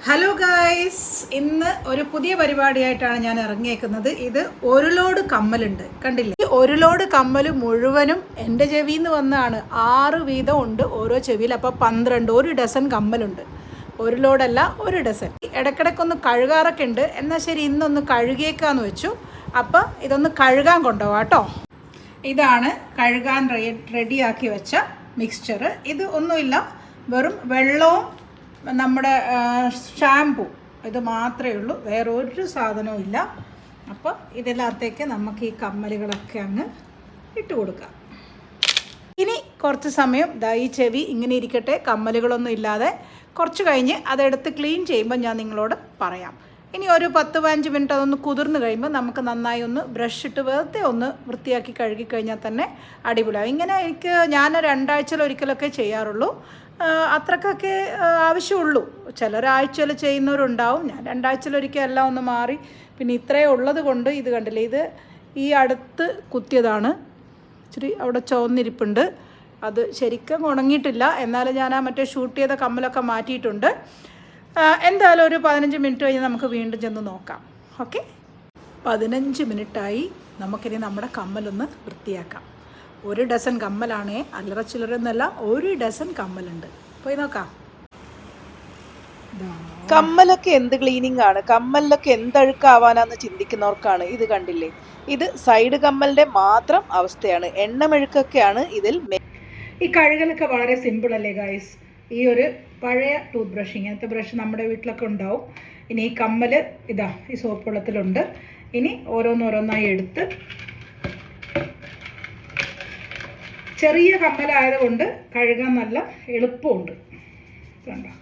Hello guys, ഇന്ന് ഒരു പുതിയ പരിപാടിയായിട്ടാണ് ഞാൻ ഇറങ്ങിയേക്കുന്നത്. ഇത് ഒരു ലോഡ് കമ്മലുണ്ട്, കണ്ടില്ലേ? ഈ ഒരു ലോഡ് കമ്മൽ മുഴുവനും എൻ്റെ ചെവിയിൽ നിന്ന് വന്നതാണ്. 6 വീതം ഉണ്ട് ഓരോ ചെവിയിൽ, അപ്പോൾ 12, ഒരു ഡസൻ കമ്മലുണ്ട്. ഒരു ലോഡല്ല, ഒരു ഡസൻ. ഇടയ്ക്കിടയ്ക്കൊന്ന് കഴുകാറൊക്കെ ഉണ്ട്. എന്നാൽ ശരി, ഇന്നൊന്ന് കഴുകിയേക്കാന്ന് വെച്ചു. അപ്പോൾ ഇതൊന്ന് കഴുകാൻ കൊണ്ടുപോകാം കേട്ടോ. ഇതാണ് കഴുകാൻ റെഡിയാക്കി വെച്ച മിക്സ്ചർ. ഇത് ഒന്നുമില്ല, വെറും വെള്ളവും നമ്മുടെ ഷാമ്പു, ഇത് മാത്രമേ ഉള്ളൂ, വേറെ ഒരു സാധനവും ഇല്ല. അപ്പോൾ ഇതിനകത്തേക്ക് നമുക്ക് ഈ കമ്മലുകളൊക്കെ അങ്ങ് ഇട്ട് കൊടുക്കാം. ഇനി കുറച്ച് സമയം ഈ ചെവി ഇങ്ങനെ ഇരിക്കട്ടെ, കമ്മലുകളൊന്നും ഇല്ലാതെ. കുറച്ച് കഴിഞ്ഞ് അതെടുത്ത് ക്ലീൻ ചെയ്യുമ്പോൾ ഞാൻ നിങ്ങളോട് പറയാം. ഇനി ഒരു 10-15 മിനിറ്റ് അതൊന്ന് കുതിർന്ന് കഴിയുമ്പോൾ നമുക്ക് നന്നായി ഒന്ന് ബ്രഷ് ഇട്ട് വെറുതെ ഒന്ന് വൃത്തിയാക്കി കഴുകിക്കഴിഞ്ഞാൽ തന്നെ അടിപൊളിയാവും. ഇങ്ങനെ ഞാൻ 2 ആഴ്ചയിലൊരിക്കലൊക്കെ ചെയ്യാറുള്ളൂ. അത്രക്കൊക്കെ ആവശ്യമുള്ളൂ. ചിലരാഴ്ചയിൽ ചെയ്യുന്നവരുണ്ടാവും. ഞാൻ 2 ആഴ്ചയിലൊരിക്കൽ എല്ലാം ഒന്ന് മാറി. പിന്നെ ഇത്രയും ഉള്ളത് കൊണ്ട് ഇത് കണ്ടില്ലേ, ഇത് ഈ അടുത്ത് കുത്തിയതാണ്. ഇച്ചിരി അവിടെ ചുവന്നിരിപ്പുണ്ട്. അത് ശരിക്കും ഉണങ്ങിയിട്ടില്ല. എന്നാലും ഞാൻ ആ മറ്റേ ഷൂട്ട് ചെയ്ത കമ്മലൊക്കെ മാറ്റിയിട്ടുണ്ട്. എന്തായാലും ഒരു 15 മിനിറ്റ് കഴിഞ്ഞ് നമുക്ക് വീണ്ടും ചെന്ന് നോക്കാം. ഓക്കെ, 15 മിനിറ്റായി. നമുക്കിനി നമ്മുടെ കമ്മലൊന്ന് വൃത്തിയാക്കാം. 1 ഡസൻ കമ്മലാണേ, അല്ലറ ചില്ലറെന്നല്ല, 1 ഡസൻ കമ്മലുണ്ട്. പോയി നോക്കാം. കമ്മലൊക്കെ എന്ത് ക്ലീനിങ് ആണ്, കമ്മലിലൊക്കെ എന്തഴുക്കാവാനാന്ന് ചിന്തിക്കുന്നവർക്കാണ് ഇത് കണ്ടില്ലേ. ഇത് സൈഡ് കമ്മലിന്റെ മാത്രം അവസ്ഥയാണ്. എണ്ണമെഴുക്കൊക്കെയാണ് ഇതിൽ. ഈ കഴുകലൊക്കെ വളരെ സിമ്പിൾ അല്ലേ ഗായ്സ്? ഈ ഒരു പഴയ ടൂത്ത് ബ്രഷ്, ഇങ്ങനത്തെ ബ്രഷ് നമ്മുടെ വീട്ടിലൊക്കെ ഉണ്ടാവും. ഇനി ഈ കമ്മൽ ഇതാ ഈ സോപ്പ് വെള്ളത്തിലുണ്ട്. ഇനി ഓരോന്നോരോന്നായി എടുത്ത്, ചെറിയ കമ്മലായതുകൊണ്ട് കഴുകാൻ നല്ല എളുപ്പമുണ്ട്. കണ്ടോ,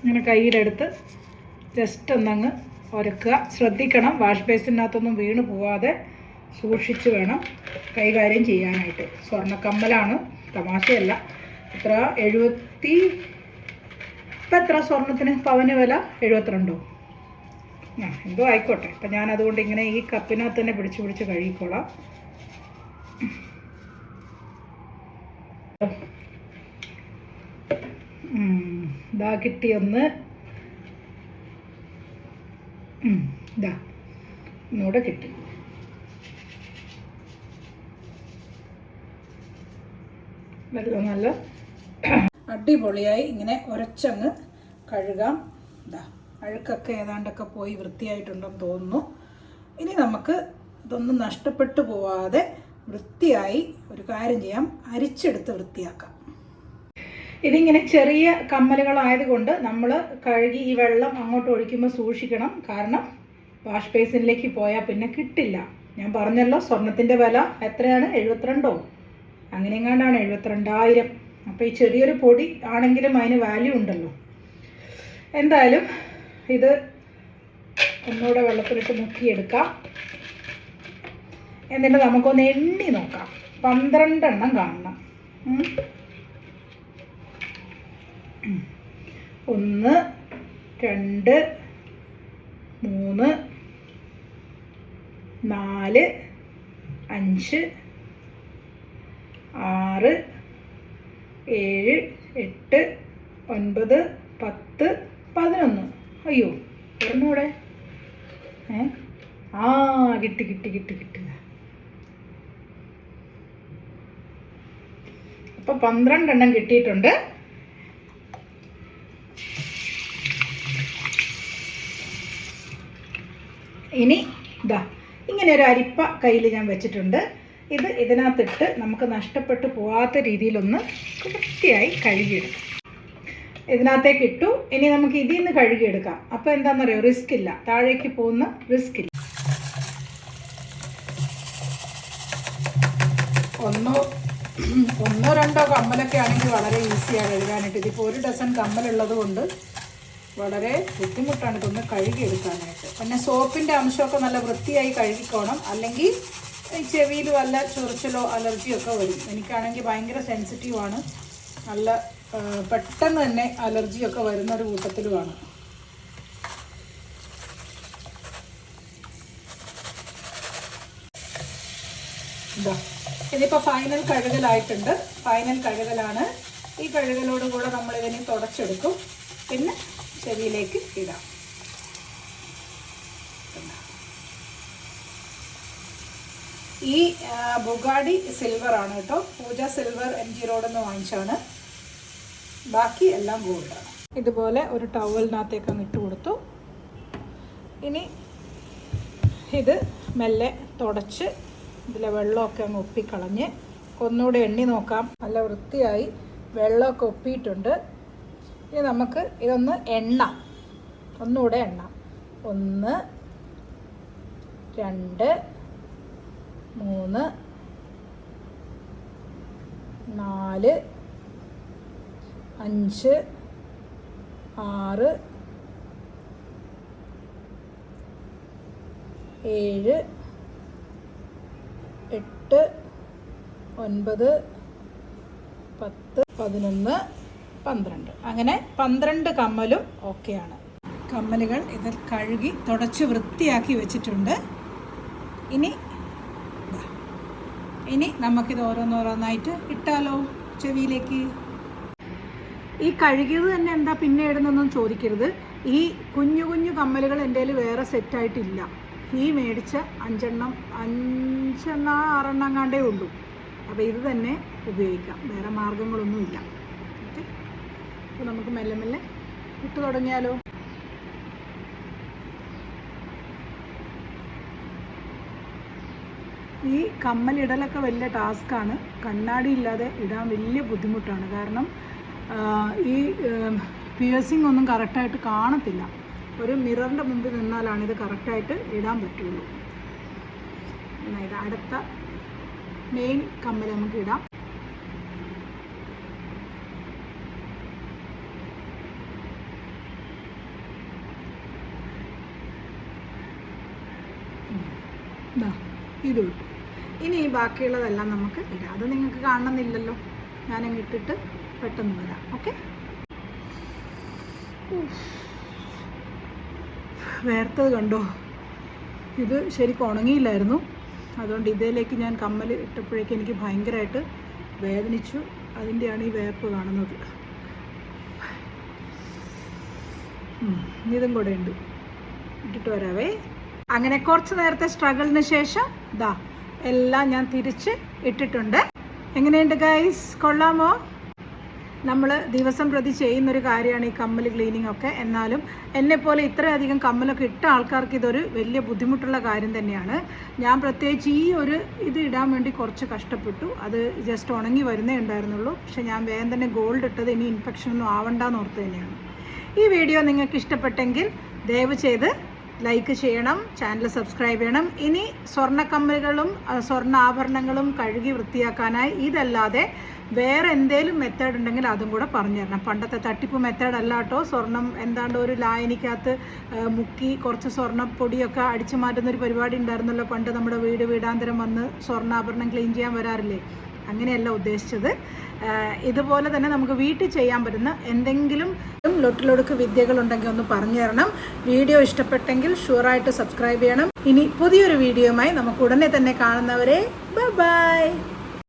ഇങ്ങനെ കയ്യിലെടുത്ത് ജസ്റ്റ് ഒന്നങ്ങ് ഉരക്കുക. ശ്രദ്ധിക്കണം, വാഷ് ബേസിനകത്തൊന്നും വീണ് പോവാതെ സൂക്ഷിച്ച് വേണം കൈകാര്യം ചെയ്യാനായിട്ട്. സ്വർണ്ണക്കമ്മലാണ്, തമാശയല്ല. എത്ര 70, ഇപ്പം എത്ര സ്വർണത്തിന് പവന് വില? 72. എന്തോ ആയിക്കോട്ടെ. അപ്പം ഞാൻ അതുകൊണ്ട് ഇങ്ങനെ ഈ കപ്പിനകത്ത് തന്നെ പിടിച്ച് കഴുകിക്കോളാം. ഇതാ കിട്ടി ഒന്ന്. ഇതാ ഒന്നുകൂടെ കിട്ടി. വെള്ളം നല്ല അടിപൊളിയായി ഇങ്ങനെ ഉരച്ചങ്ങ് കഴുകാം. ഇതാ അഴുക്കൊക്കെ ഏതാണ്ടൊക്കെ പോയി വൃത്തിയായിട്ടുണ്ടെന്ന് തോന്നുന്നു. ഇനി നമുക്ക് ഇതൊന്നും നഷ്ടപ്പെട്ടു പോവാതെ വൃത്തിയായി ഒരു കാര്യം ചെയ്യാം, അരിച്ചെടുത്ത് വൃത്തിയാക്കാം. ഇതിങ്ങനെ ചെറിയ കമ്മലുകളായതുകൊണ്ട് നമ്മൾ കഴുകി ഈ വെള്ളം അങ്ങോട്ട് ഒഴിക്കുമ്പോൾ സൂക്ഷിക്കണം. കാരണം വാഷ് ബേസിനിലേക്ക് പോയാൽ പിന്നെ കിട്ടില്ല. ഞാൻ പറഞ്ഞല്ലോ, സ്വർണത്തിൻ്റെ വില എത്രയാണ്? 72 അങ്ങനെയെങ്ങാണ്ടാണ്, 72,000. അപ്പോൾ ഈ ചെറിയൊരു പൊടി ആണെങ്കിലും അതിന് വാല്യൂ ഉണ്ടല്ലോ. എന്തായാലും ഇത് ഒന്നുകൂടെ വെള്ളത്തിലിട്ട് മുക്കിയെടുക്കാം. എന്നിട്ട് നമുക്കൊന്ന് എണ്ണി നോക്കാം. 12 എണ്ണം കാണണം. 1, 2, 3, 4, 5, 6, 7, 8, 9, 10, 11. അയ്യോ, ഒരെണ്ണൂടെ. കിട്ടി. അപ്പം 12 എണ്ണം കിട്ടിയിട്ടുണ്ട്. ഇനി ഇതാ ഇങ്ങനെ ഒരു അരിപ്പ കയ്യിൽ ഞാൻ വെച്ചിട്ടുണ്ട്. ഇത് ഇതിനകത്തിട്ട് നമുക്ക് നഷ്ടപ്പെട്ടു പോകാത്ത രീതിയിലൊന്ന് വൃത്തിയായി കഴുകിയെടുക്കാം. ഇതിനകത്തേക്ക് ഇട്ടു. ഇനി നമുക്ക് ഇതിൽ നിന്ന് കഴുകിയെടുക്കാം. അപ്പോൾ എന്താണെന്നറിയോ, റിസ്ക് ഇല്ല, താഴേക്ക് പോകുന്ന റിസ്ക് ഇല്ല. ഒന്നോ രണ്ടോ കമ്മലൊക്കെ ആണെങ്കിൽ വളരെ ഈസിയാണ് കഴുകാനായിട്ട്. ഇതിപ്പോൾ 1 ഡസൻ കമ്മലുള്ളത് കൊണ്ട് വളരെ ബുദ്ധിമുട്ടാണ് ഇതൊന്ന് കഴുകിയെടുക്കാനായിട്ട്. പിന്നെ സോപ്പിൻ്റെ അംശമൊക്കെ നല്ല വൃത്തിയായി കഴുകിക്കോണം, അല്ലെങ്കിൽ ചെവിയിൽ വല്ല ചൊറിച്ചിലോ അലർജിയോ ഒക്കെ വരും. എനിക്കാണെങ്കിൽ ഭയങ്കര സെൻസിറ്റീവാണ്, നല്ല പെട്ടെന്ന് തന്നെ അലർജിയൊക്കെ വരുന്നൊരു കൂട്ടത്തിലുമാണ്. ഇതാ ഇതിപ്പോൾ ഫൈനൽ കഴുകലായിട്ടുണ്ട്. ഫൈനൽ കഴുകലാണ്. ഈ കഴുകലോടും കൂടെ നമ്മളിതിനെ തുടച്ചെടുക്കും. പിന്നെ ചെവിയിലേക്ക് ഇടാം. ഈ ബുഗാഡി സിൽവറാണ് കേട്ടോ. പൂജ സിൽവർ MG റോഡിൽ നിന്ന് വാങ്ങിച്ചാണ്. ബാക്കി എല്ലാം ഗോൾഡാണ്. ഇതുപോലെ ഒരു ടവലിനകത്തേക്ക് അങ്ങ് ഇട്ട് കൊടുത്തു. ഇനി ഇത് മെല്ലെ തുടച്ച് ഇതിലെ വെള്ളമൊക്കെ അങ്ങ് ഒപ്പിക്കളഞ്ഞ് ഒന്നുകൂടെ എണ്ണി നോക്കാം. നല്ല വൃത്തിയായി വെള്ളമൊക്കെ ഒപ്പിയിട്ടുണ്ട്. ഇനി നമുക്ക് ഇതൊന്ന് എണ്ണാം. ഒന്നുകൂടെ എണ്ണാം. 1 2 3 4 5 6 7 8 9 10 11 12 അങ്ങനെ 12 കമ്മലും ഓക്കെയാണ്. കമ്മലുകൾ ഇതിൽ കഴുകി തുടച്ച് വൃത്തിയാക്കി വെച്ചിട്ടുണ്ട്. ഇനി നമുക്കിത് ഓരോന്നോരോന്നായിട്ട് ഇട്ടാലോ ചെവിയിലേക്ക്. ഈ കഴുകിയത് തന്നെ എന്താ പിന്നെ ഇടുന്നൊന്നും ചോദിക്കരുത്. ഈ കുഞ്ഞു കുഞ്ഞു കമ്മലുകൾ എൻ്റെ കയ്യിൽ വേറെ സെറ്റായിട്ടില്ല. ഈ മേടിച്ച 5 6 എങ്ങാണ്ടേ ഉള്ളൂ. അപ്പോൾ ഇത് തന്നെ ഉപയോഗിക്കാം, വേറെ മാർഗങ്ങളൊന്നുമില്ല. ഓക്കെ, അപ്പോൾ നമുക്ക് മെല്ലെ മെല്ലെ ഇട്ട് തുടങ്ങിയാലോ. ഈ കമ്മലിടലൊക്കെ വലിയ ടാസ്ക്കാണ്. കണ്ണാടി ഇല്ലാതെ ഇടാൻ വലിയ ബുദ്ധിമുട്ടാണ്. കാരണം ഈ പിയേഴ്സിംഗ് ഒന്നും കറക്റ്റായിട്ട് കാണത്തില്ല. ഒരു മിററിൻ്റെ മുമ്പിൽ നിന്നാലാണ് ഇത് കറക്റ്റായിട്ട് ഇടാൻ പറ്റുള്ളൂ. ഇത് അടുത്ത മെയിൻ കമ്മൽ നമുക്ക് ഇടാം. ഇത് ഇട്ടു. ഇനി ഈ ബാക്കിയുള്ളതെല്ലാം നമുക്ക് ഇടാം. അത് നിങ്ങൾക്ക് കാണണമെന്നില്ലല്ലോ, ഞാനങ്ങ് ഇട്ടിട്ട് പെട്ടെന്ന് വരാം. ഓക്കെ, വേർത്തത് കണ്ടോ? ഇത് ശരിക്കും ഉണങ്ങിയില്ലായിരുന്നു. അതുകൊണ്ട് ഇതിലേക്ക് ഞാൻ കമ്മൽ ഇട്ടപ്പോഴേക്കും എനിക്ക് ഭയങ്കരമായിട്ട് വേദനിച്ചു. അതിൻ്റെയാണ് ഈ വേർപ്പ് കാണുന്നത്. ഇതും കൂടെ ഉണ്ട്, ഇട്ടിട്ട് വരാവേ. അങ്ങനെ കുറച്ച് നേരത്തെ സ്ട്രഗിളിന് ശേഷം ദാ എല്ലാം ഞാൻ തിരിച്ച് ഇട്ടിട്ടുണ്ട്. എങ്ങനെയുണ്ട് ഗൈസ്, കൊള്ളാമോ? നമ്മൾ ദിവസം പ്രതി ചെയ്യുന്നൊരു കാര്യമാണ് ഈ കമ്മൽ ക്ലീനിങ് ഒക്കെ. എന്നാലും എന്നെപ്പോലെ ഇത്രയധികം കമ്മലൊക്കെ ഇട്ട ആൾക്കാർക്ക് ഇതൊരു വലിയ ബുദ്ധിമുട്ടുള്ള കാര്യം തന്നെയാണ്. ഞാൻ പ്രത്യേകിച്ച് ഈ ഒരു ഇത് ഇടാൻ വേണ്ടി കുറച്ച് കഷ്ടപ്പെട്ടു. അത് ജസ്റ്റ് ഉണങ്ങി വരുന്നേ ഉണ്ടായിരുന്നുള്ളൂ. പക്ഷെ ഞാൻ വേഗം തന്നെ ഗോൾഡ് ഇട്ടത് ഇനി ഇൻഫെക്ഷനൊന്നും ആവണ്ടെന്ന് ഓർത്ത് തന്നെയാണ്. ഈ വീഡിയോ നിങ്ങൾക്ക് ഇഷ്ടപ്പെട്ടെങ്കിൽ ദയവ് ചെയ്ത് ലൈക്ക് ചെയ്യണം, ചാനൽ സബ്സ്ക്രൈബ് ചെയ്യണം. ഇനി സ്വർണ്ണക്കമ്മലുകളും സ്വർണ്ണ ആഭരണങ്ങളും കഴുകി വൃത്തിയാക്കാനായി ഇതല്ലാതെ വേറെ എന്തെങ്കിലും മെത്തേഡ് ഉണ്ടെങ്കിൽ അതും കൂടെ പറഞ്ഞു തരണം. പണ്ടത്തെ തട്ടിപ്പ് മെത്തേഡ് അല്ല കേട്ടോ. സ്വർണം എന്താണ്ട് ഒരു ലായനിക്കകത്ത് മുക്കി കുറച്ച് സ്വർണ്ണപ്പൊടിയൊക്കെ അടിച്ചു മാറ്റുന്നൊരു പരിപാടി ഉണ്ടായിരുന്നല്ലോ പണ്ട്. നമ്മുടെ വീടാന്തരം വന്ന് സ്വർണ്ണാഭരണം ക്ലീൻ ചെയ്യാൻ വരാറില്ലേ? അങ്ങനെയല്ല ഉദ്ദേശിച്ചത്. ഇതുപോലെ തന്നെ നമുക്ക് വീട്ടിൽ ചെയ്യാൻ പറ്റുന്ന എന്തെങ്കിലും ലൊട്ടിലൊടുക്ക് വിദ്യകളുണ്ടെങ്കിൽ ഒന്ന് പറഞ്ഞു തരണം. വീഡിയോ ഇഷ്ടപ്പെട്ടെങ്കിൽ ഷുവറായിട്ട് സബ്സ്ക്രൈബ് ചെയ്യണം. ഇനി പുതിയൊരു വീഡിയോയുമായി നമുക്ക് ഉടനെ തന്നെ കാണുന്നവരെ ബൈ ബൈ.